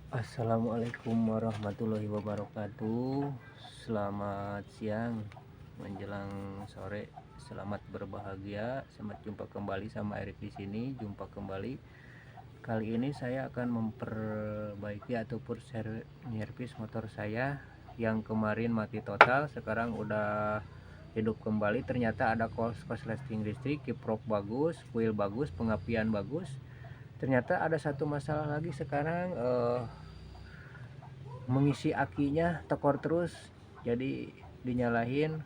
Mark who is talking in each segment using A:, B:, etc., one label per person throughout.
A: Assalamualaikum warahmatullahi wabarakatuh. Selamat siang menjelang sore. Selamat berbahagia. Selamat jumpa kembali sama Erik di sini. Jumpa kembali. Kali ini saya akan memperbaiki ataupun servis motor saya yang kemarin mati total. Sekarang udah hidup kembali. Ternyata ada korsleting listrik, kiprok bagus, kuil bagus, pengapian bagus. Ternyata ada satu masalah lagi sekarang, mengisi akinya tekor terus, jadi dinyalahin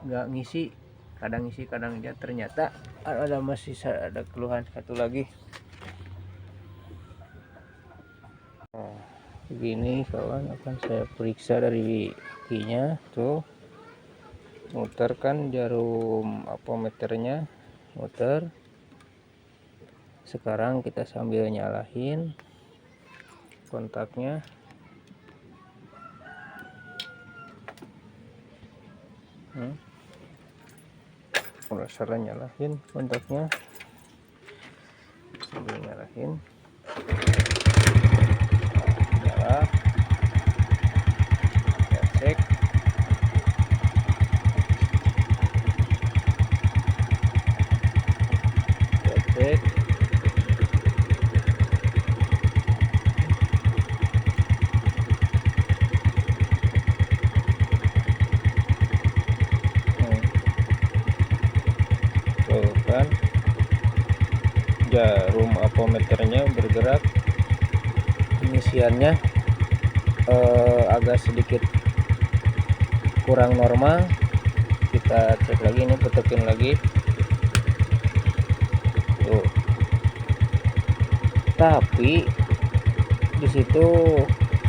A: nggak ngisi, kadang ngisi kadang enggak. Ternyata masih ada keluhan satu lagi. Nah, begini kawan, akan saya periksa dari akinya tuh, muter kan jarum apometernya, muter. Sekarang kita sambil nyalahin kontaknya. Udah salah nyalahin kontaknya, sambil nyalahin nyala, ya cek. Ya cek. Tuh kan jarum apometernya bergerak, pengisiannya agak sedikit kurang normal. Kita cek lagi, ini putekin lagi tuh, tapi di situ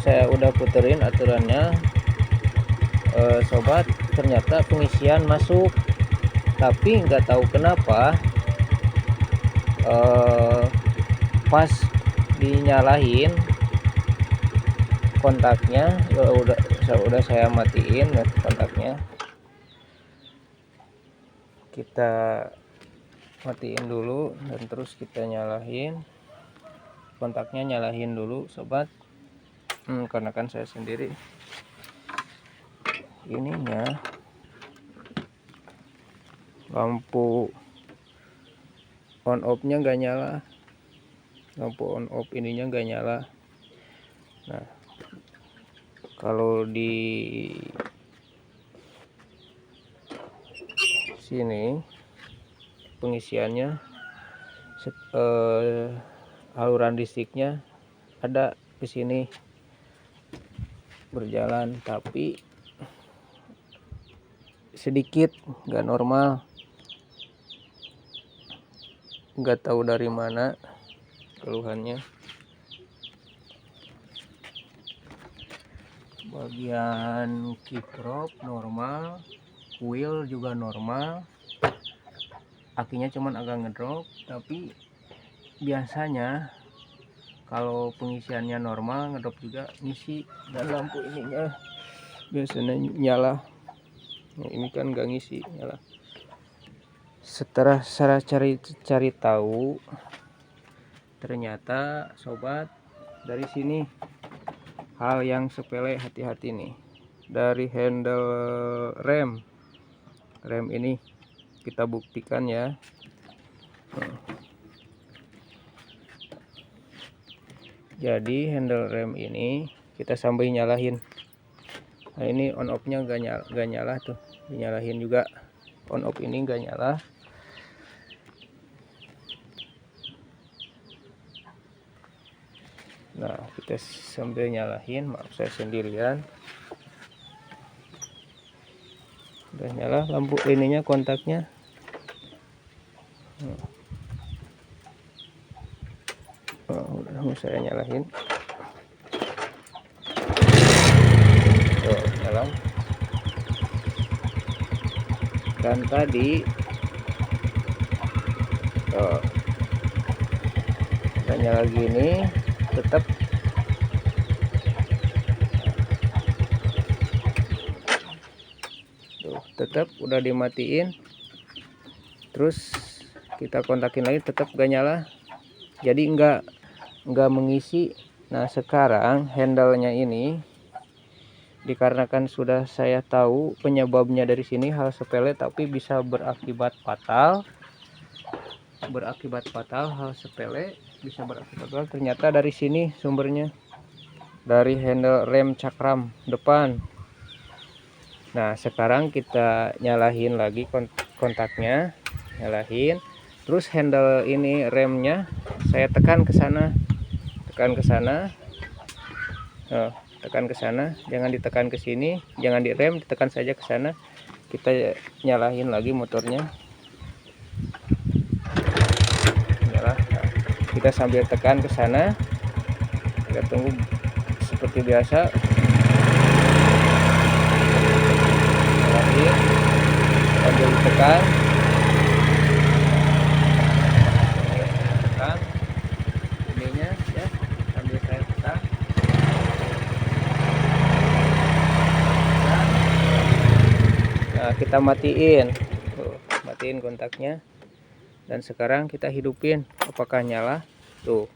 A: saya udah puterin aturannya, sobat. Ternyata pengisian masuk, tapi nggak tahu kenapa pas dinyalain kontaknya, udah saya matiin kontaknya. Kita matiin dulu dan terus kita nyalahin kontaknya, nyalahin dulu sobat. Karena kan saya sendiri ininya, lampu on off nya nggak nyala, lampu on off ininya nggak nyala. Nah, kalau di sini pengisiannya, aluran listriknya ada ke sini berjalan, tapi sedikit nggak normal. Nggak tahu dari mana keluhannya. Bagian kiprok normal, kuil juga normal, akinya cuman agak ngedrop. Tapi biasanya kalau pengisiannya normal, ngedrop juga ngisi, dan lampu ininya biasanya nyala. Nah, ini kan nggak ngisi, nyala. Setelah saya cari tahu, ternyata sobat, dari sini hal yang sepele, hati-hati nih, dari handle rem ini kita buktikan ya. Jadi handle rem ini kita sambil nyalahin. Nah, ini on off nya gak nyala tuh, dinyalahin juga. On off ini gak nyala. Nah, kita sambil nyalahin, maaf saya sendirian. Udah nyala lampu ininya, kontaknya. Udah mau saya nyalahin. Tuh, nyala. Dan tadi kita nyala gini, tetap tuh, tetap udah dimatiin. Terus kita kontakin lagi, tetap gak nyala. Jadi nggak mengisi. Nah sekarang handle-nya ini, dikarenakan sudah saya tahu penyebabnya dari sini, hal sepele tapi bisa berakibat fatal. Hal sepele bisa berakibat fatal. Ternyata dari sini sumbernya, dari handle rem cakram depan. Nah sekarang kita nyalahin lagi kontaknya, nyalahin. Terus handle ini remnya saya tekan ke sana, tekan ke sana. Tekan ke sana, jangan ditekan ke sini, jangan direm, ditekan saja ke sana. Kita nyalahin lagi motornya. Nyala. Nah, kita sambil tekan ke sana. Kita tunggu seperti biasa. Nyalahin sambil ditekan. Tekan ininya ya, sambil saya tekan. Nah, kita matiin. Tuh, matiin kontaknya. Dan sekarang kita hidupin, apakah nyala? Tuh.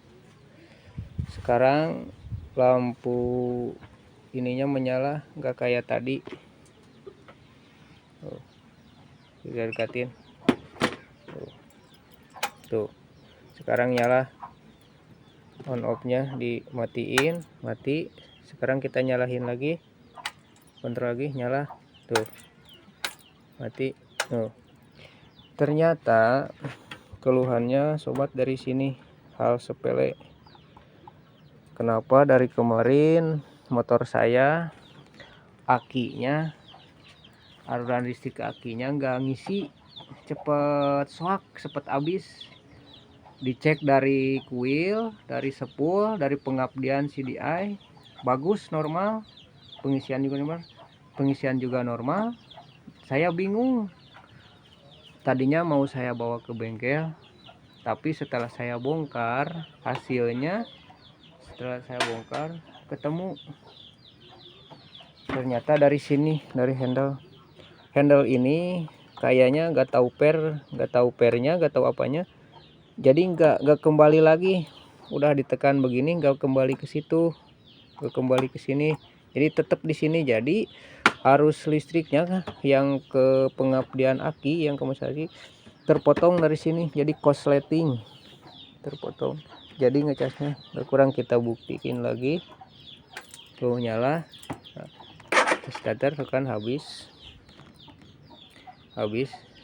A: Sekarang lampu ininya menyala, nggak kayak tadi. Tuh. Kita dekatin. Tuh. Sekarang nyala. On off-nya dimatiin, mati. Sekarang kita nyalahin lagi. Kontrol lagi, nyala. Tuh. Mati. Tuh. Ternyata keluhannya sobat dari sini, hal sepele. Kenapa dari kemarin motor saya akinya, aliran listrik akinya nggak ngisi, cepet shock, cepet habis. Dicek dari kuil, dari sepul, dari pengabdian CDI bagus, normal. Pengisian juga normal. Saya bingung, tadinya mau saya bawa ke bengkel, tapi setelah saya bongkar hasilnya, ketemu ternyata dari sini, dari handle ini kayaknya nggak tahu pernya, nggak tahu apanya, jadi nggak kembali lagi. Udah ditekan begini nggak kembali ke situ, nggak kembali ke sini, jadi tetap di sini. Jadi arus listriknya yang ke pengabdian aki, yang ke mesin terpotong dari sini, jadi korsleting, terpotong. Jadi ngecasnya berkurang. Kita buktiin lagi. Tuh nyala. Nah, starter tekan, habis.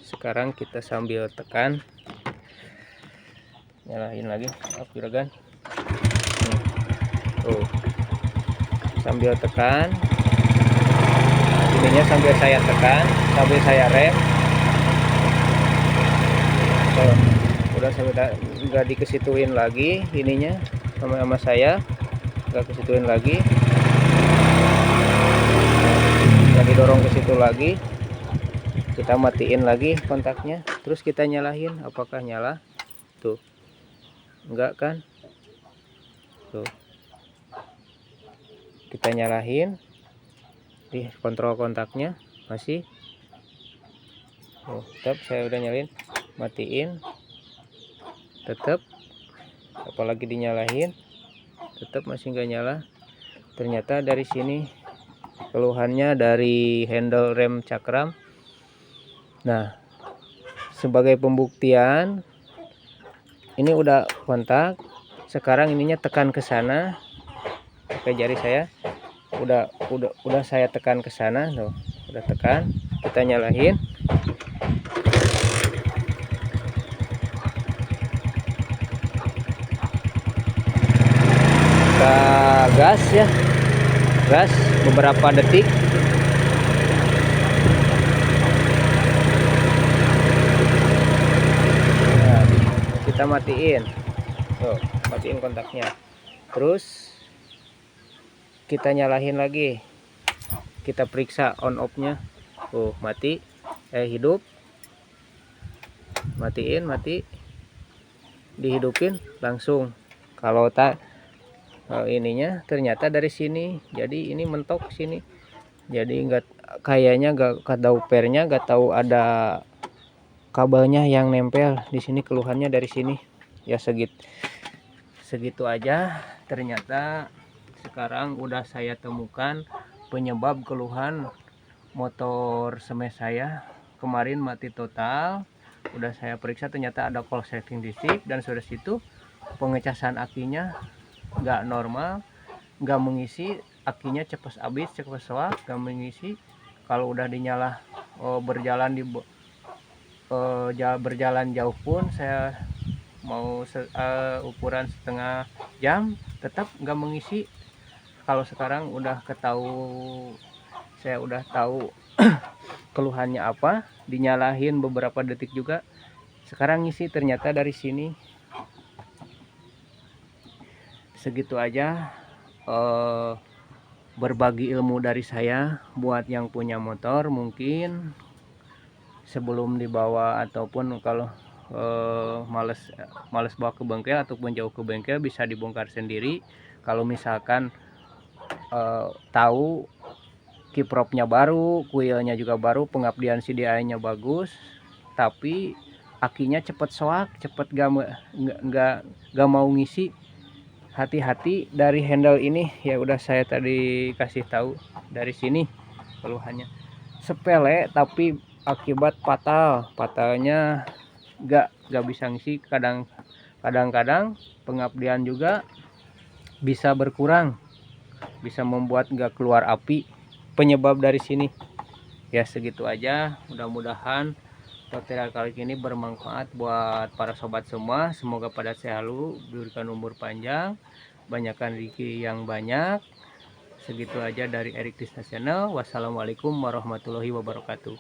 A: Sekarang kita sambil tekan, nyalain lagi juragan. Tuh sambil tekan, ininya sambil saya tekan, sambil saya rem. Tuh, udah nggak dikesituin lagi ininya, sama saya nggak kesituin lagi, nggak didorong ke situ lagi. Kita matiin lagi kontaknya, terus kita nyalahin, apakah nyala? Tuh enggak kan. Tuh kita nyalahin, di kontrol kontaknya masih. Tetap saya udah nyalain, matiin, tetap, apalagi dinyalain, tetap masih nggak nyala. Ternyata dari sini keluhannya dari handle rem cakram. Nah sebagai pembuktian, ini udah kontak, sekarang ininya tekan ke sana pakai jari saya, udah saya tekan ke sana. Tuh udah tekan, kita nyalahin. Kita gas ya, gas beberapa detik. Nah, kita matiin. Tuh matiin kontaknya, terus kita nyalahin lagi, kita periksa on off nya. Mati, hidup, matiin, mati, dihidupin langsung. Kalau tak ininya ternyata dari sini, jadi ini mentok sini, jadi nggak, kayaknya nggak tahu pernya, nggak tahu ada kabelnya yang nempel di sini. Keluhannya dari sini ya, segitu aja. ternyata sekarang udah saya temukan penyebab keluhan motor semes saya kemarin mati total. Udah saya periksa, ternyata ada korsleting listrik, dan sudah situ pengecasan akinya nggak normal, nggak mengisi, akinya cepet habis, cepet soak, nggak mengisi. Kalau udah dinyala berjalan jauh pun, saya mau ukuran setengah jam tetap nggak mengisi. Kalau sekarang udah saya udah tahu keluhannya apa, dinyalahin beberapa detik juga sekarang ngisi, ternyata dari sini. Segitu aja berbagi ilmu dari saya buat yang punya motor. Mungkin sebelum dibawa ataupun kalau males bawa ke bengkel ataupun jauh ke bengkel, bisa dibongkar sendiri. Kalau misalkan tahu kiprofnya baru, kuilnya juga baru, pengabdian CDI-nya bagus, tapi akinya cepet soak, cepet gak mau ngisi, hati-hati dari handle ini. Ya udah saya tadi kasih tahu dari sini keluhannya. Sepele tapi akibat fatalnya gak bisa ngisi. Kadang-kadang pengabdian juga bisa berkurang, bisa membuat gak keluar api, penyebab dari sini. Ya segitu aja, mudah-mudahan tutorial kali ini bermanfaat buat para sobat semua. Semoga pada selalu diberikan umur panjang, banyakkan rezeki yang banyak. Segitu aja dari Erik Tisna Channel. Wassalamualaikum warahmatullahi wabarakatuh.